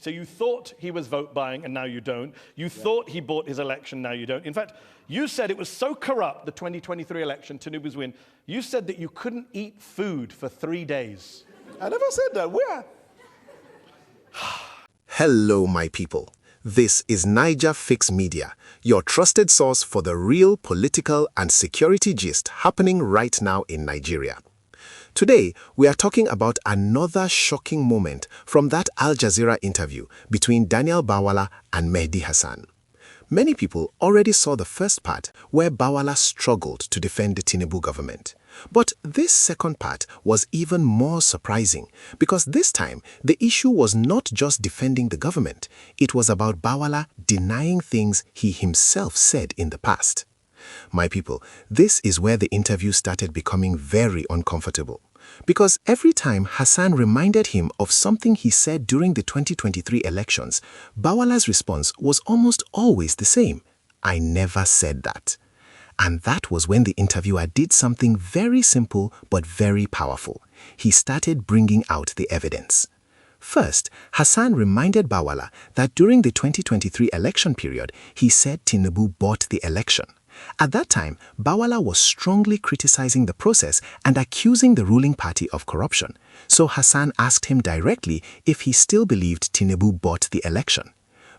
So you thought he was vote buying and now you don't. You thought he bought his election, now you don't. In fact, you said it was so corrupt, the 2023 election, Tinubu's win, you said that you couldn't eat food for 3 days. I never said that. Where? Hello, my people. This is Naija Fix Media, your trusted source for the real political and security gist happening right now in Nigeria. Today, we are talking about another shocking moment from that Al Jazeera interview between Daniel Bwala and Mehdi Hasan. Many people already saw the first part where Bwala struggled to defend the Tinubu government. But this second part was even more surprising because this time the issue was not just defending the government, it was about Bwala denying things he himself said in the past. My people, this is where the interview started becoming very uncomfortable. Because every time Hasan reminded him of something he said during the 2023 elections, Bwala's response was almost always the same. I never said that. And that was when the interviewer did something very simple but very powerful. He started bringing out the evidence. First, Hasan reminded Bwala that during the 2023 election period, he said Tinubu bought the election. At that time, Bwala was strongly criticizing the process and accusing the ruling party of corruption. So Hasan asked him directly if he still believed Tinubu bought the election.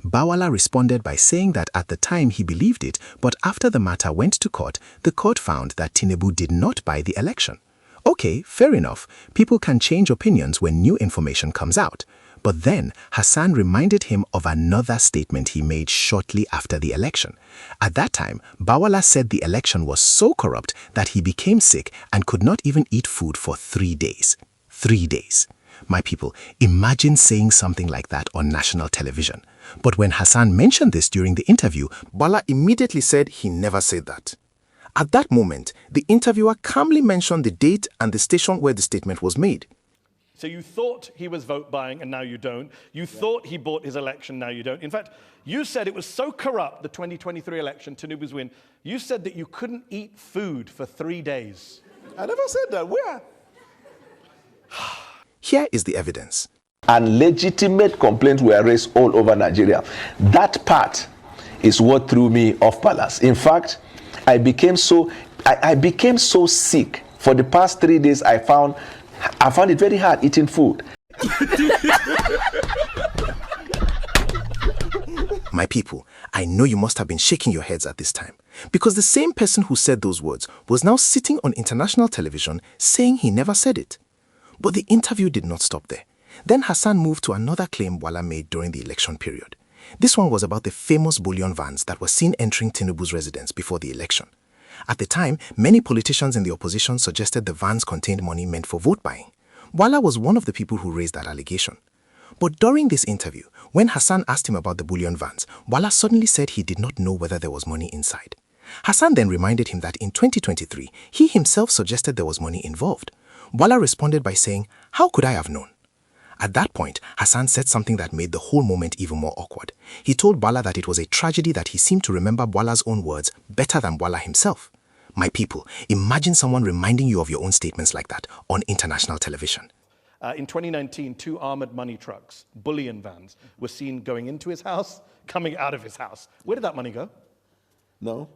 Bwala responded by saying that at the time he believed it, but after the matter went to court, the court found that Tinubu did not buy the election. Okay, fair enough. People can change opinions when new information comes out. But then Hasan reminded him of another statement he made shortly after the election. At that time, Bwala said the election was so corrupt that he became sick and could not even eat food for 3 days. 3 days. My people, imagine saying something like that on national television. But when Hasan mentioned this during the interview, Bwala immediately said he never said that. At that moment, the interviewer calmly mentioned the date and the station where the statement was made. So you thought he was vote buying and now you don't. You thought he bought his election, now you don't. In fact, you said it was so corrupt, the 2023 election, Tinubu's win, you said that you couldn't eat food for 3 days. I never said that. Where? Here is the evidence. And legitimate complaints were raised all over Nigeria. That part is what threw me off balance. In fact, I became so sick. For the past 3 days, I found it very hard eating food. My people, I know you must have been shaking your heads at this time, because the same person who said those words was now sitting on international television saying he never said it. But the interview did not stop there. Then Hasan moved to another claim Bwala made during the election period. This one was about the famous bullion vans that were seen entering Tinubu's residence before the election. At the time, many politicians in the opposition suggested the vans contained money meant for vote buying. Bwala was one of the people who raised that allegation. But during this interview, when Hasan asked him about the bullion vans, Bwala suddenly said he did not know whether there was money inside. Hasan then reminded him that in 2023, he himself suggested there was money involved. Bwala responded by saying, "How could I have known?" At that point, Hasan said something that made the whole moment even more awkward. He told Bwala that it was a tragedy that he seemed to remember Bwala's own words better than Bwala himself. My people, imagine someone reminding you of your own statements like that on international television. In 2019, 2 armored money trucks, bullion vans, were seen going into his house, coming out of his house. Where did that money go? No.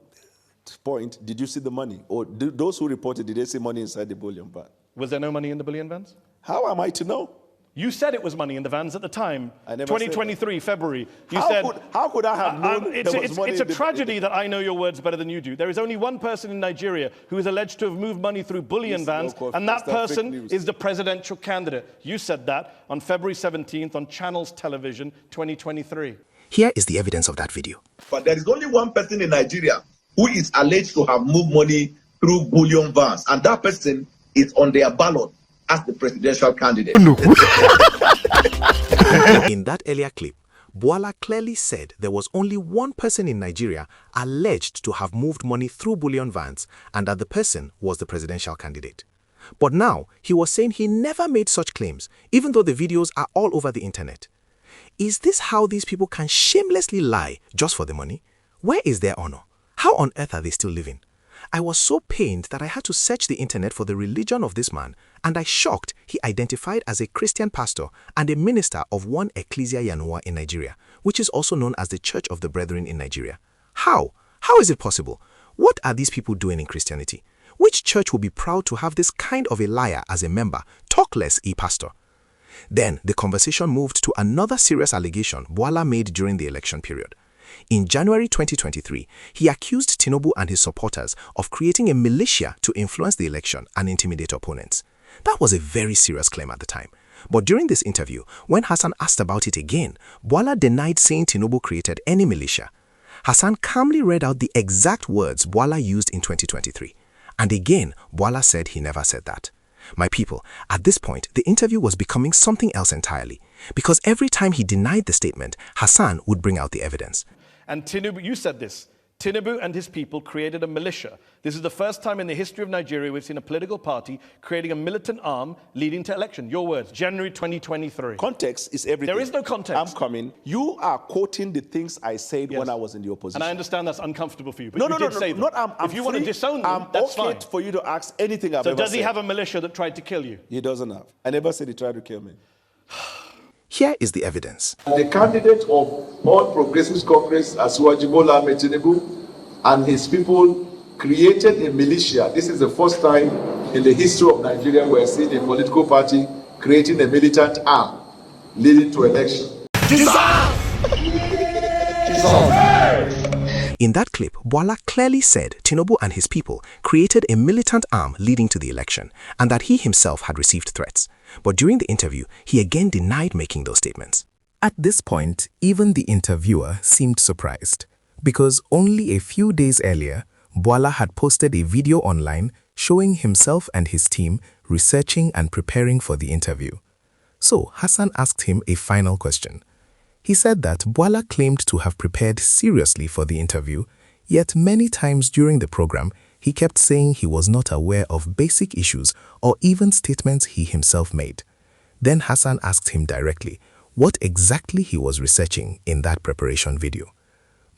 Point. Did you see the money? Or those who reported, did they see money inside the bullion van? Was there no money in the bullion vans? How am I to know? You said it was money in the vans at the time. I never 2023, February. You how could I have known there was money It's a tragedy that I know your words better than you do. There is only one person in Nigeria who is alleged to have moved money through bullion vans, and that person is the presidential candidate. You said that on February 17th on Channels Television 2023. Here is the evidence of that video. But there is only one person in Nigeria who is alleged to have moved money through bullion vans, and that person is on their ballot as the presidential candidate. In that earlier clip, Bwala clearly said there was only one person in Nigeria alleged to have moved money through bullion vans and that the person was the presidential candidate. But now, he was saying he never made such claims, even though the videos are all over the internet. Is this how these people can shamelessly lie just for the money? Where is their honor? How on earth are they still living? I was so pained that I had to search the internet for the religion of this man, and I shocked he identified as a Christian pastor and a minister of one Ecclesia Yanua in Nigeria, which is also known as the Church of the Brethren in Nigeria. How? How is it possible? What are these people doing in Christianity? Which church will be proud to have this kind of a liar as a member, talk less a pastor? Then the conversation moved to another serious allegation Bwala made during the election period. In January 2023, he accused Tinubu and his supporters of creating a militia to influence the election and intimidate opponents. That was a very serious claim at the time. But during this interview, when Hasan asked about it again, Bwala denied saying Tinubu created any militia. Hasan calmly read out the exact words Bwala used in 2023. And again, Bwala said he never said that. My people, at this point, the interview was becoming something else entirely, because every time he denied the statement, Hasan would bring out the evidence. And Tinubu, you said this, Tinubu and his people created a militia. This is the first time in the history of Nigeria we've seen a political party creating a militant arm leading to election. Your words, January 2023. Context is everything. There is no context. I'm coming. You are quoting the things I said when I was in the opposition. And I understand that's uncomfortable for you, but No, you no, did no, say no, them. I'm if you want to free. disown them, that's okay fine. for you to ask anything I've So ever said. does he have a militia that tried to kill you? He doesn't have. I never said he tried to kill me. Here is the evidence. The candidate of All Progressives Congress, Asiwaju Bola Ahmed Tinubu, and his people created a militia. This is the first time in the history of Nigeria we're seeing a political party creating a militant arm leading to election. In that clip, Bwala clearly said Tinubu and his people created a militant arm leading to the election, and that he himself had received threats. But during the interview, he again denied making those statements. At this point, even the interviewer seemed surprised, because only a few days earlier, Bwala had posted a video online showing himself and his team researching and preparing for the interview. So Hasan asked him a final question. He said that Bwala claimed to have prepared seriously for the interview, yet many times during the program, he kept saying he was not aware of basic issues or even statements he himself made. Then Hasan asked him directly what exactly he was researching in that preparation video.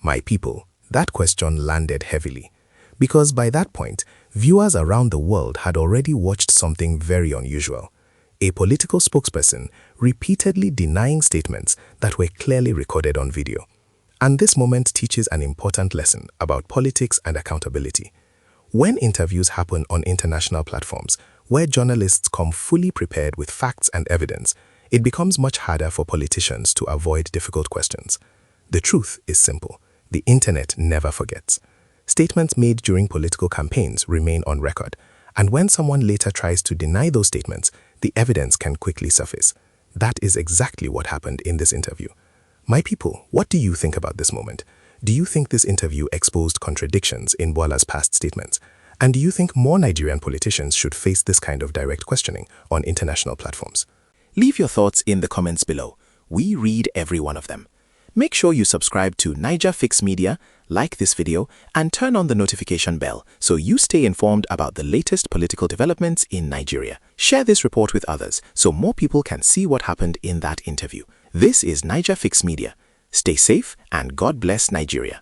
My people, that question landed heavily, because by that point, viewers around the world had already watched something very unusual. A political spokesperson repeatedly denying statements that were clearly recorded on video. And this moment teaches an important lesson about politics and accountability. When interviews happen on international platforms, where journalists come fully prepared with facts and evidence, it becomes much harder for politicians to avoid difficult questions. The truth is simple. The internet never forgets. Statements made during political campaigns remain on record, and when someone later tries to deny those statements, the evidence can quickly surface. That is exactly what happened in this interview. My people, what do you think about this moment? Do you think this interview exposed contradictions in Bwala's past statements? And do you think more Nigerian politicians should face this kind of direct questioning on international platforms? Leave your thoughts in the comments below. We read every one of them. Make sure you subscribe to Naija Fix Media, like this video, and turn on the notification bell so you stay informed about the latest political developments in Nigeria. Share this report with others so more people can see what happened in that interview. This is Naija Fix Media. Stay safe and God bless Nigeria.